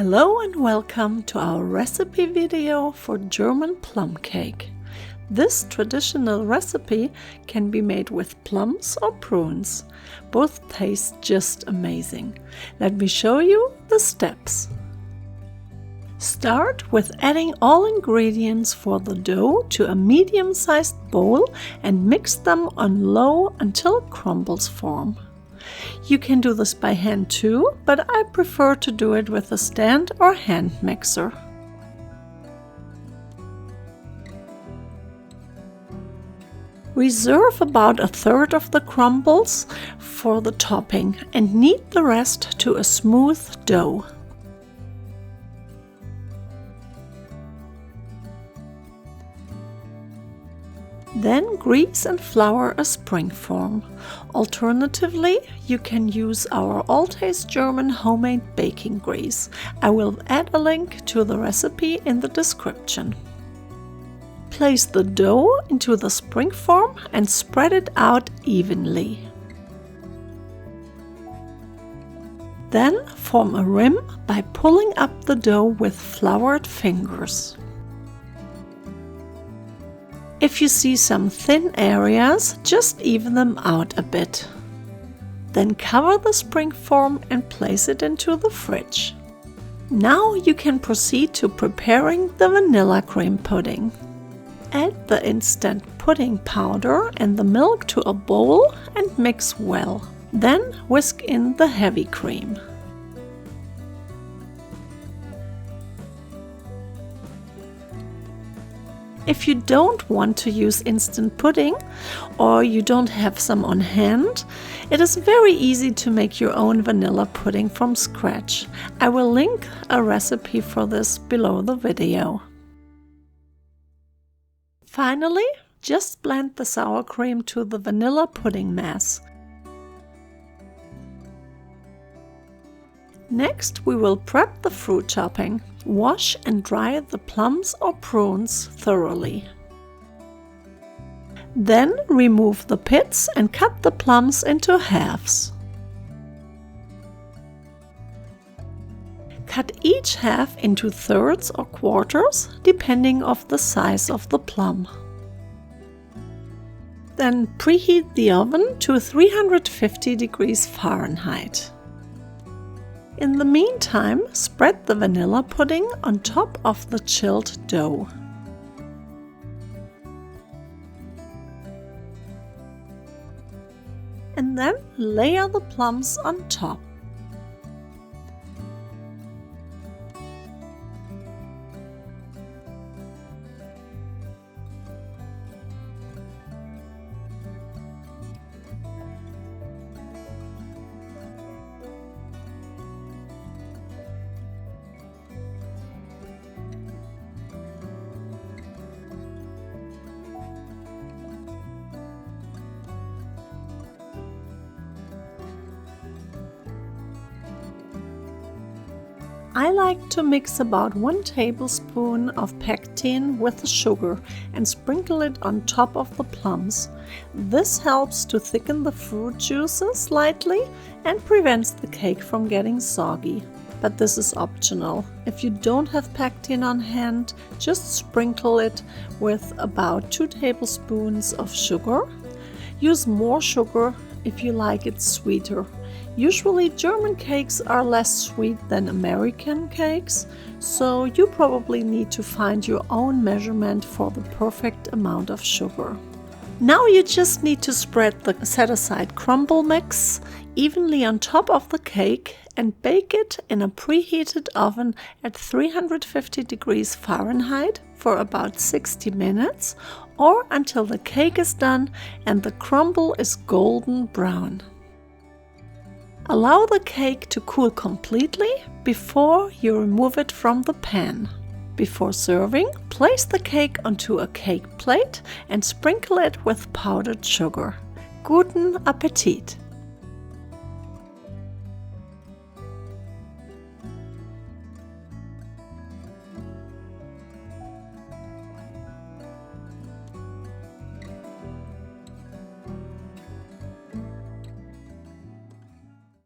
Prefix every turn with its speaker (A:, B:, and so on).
A: Hello and welcome to our recipe video for German plum cake. This traditional recipe can be made with plums or prunes. Both taste just amazing. Let me show you the steps. Start with adding all ingredients for the dough to a medium-sized bowl and mix them on low until crumbles form. You can do this by hand too, but I prefer to do it with a stand or hand mixer. Reserve about a third of the crumbles for the topping and knead the rest to a smooth dough. Then grease and flour a spring form. Alternatively, you can use our all-taste German homemade baking grease. I will add a link to the recipe in the description. Place the dough into the spring form and spread it out evenly. Then form a rim by pulling up the dough with floured fingers. If you see some thin areas, just even them out a bit. Then cover the spring form and place it into the fridge. Now you can proceed to preparing the vanilla cream pudding. Add the instant pudding powder and the milk to a bowl and mix well. Then whisk in the heavy cream. If you don't want to use instant pudding or you don't have some on hand, it is very easy to make your own vanilla pudding from scratch. I will link a recipe for this below the video. Finally, just blend the sour cream to the vanilla pudding mass. Next, we will prep the fruit topping. Wash and dry the plums or prunes thoroughly. Then remove the pits and cut the plums into halves. Cut each half into thirds or quarters, depending on the size of the plum. Then preheat the oven to 350 degrees Fahrenheit. In the meantime, spread the vanilla pudding on top of the chilled dough. And then layer the plums on top. I like to mix about 1 tablespoon of pectin with the sugar and sprinkle it on top of the plums. This helps to thicken the fruit juices slightly and prevents the cake from getting soggy. But this is optional. If you don't have pectin on hand, just sprinkle it with about 2 tablespoons of sugar. Use more sugar if you like it sweeter. Usually German cakes are less sweet than American cakes, so you probably need to find your own measurement for the perfect amount of sugar. Now you just need to spread the set-aside crumble mix evenly on top of the cake and bake it in a preheated oven at 350 degrees Fahrenheit for about 60 minutes or until the cake is done and the crumble is golden brown. Allow the cake to cool completely before you remove it from the pan. Before serving, place the cake onto a cake plate and sprinkle it with powdered sugar. Guten Appetit!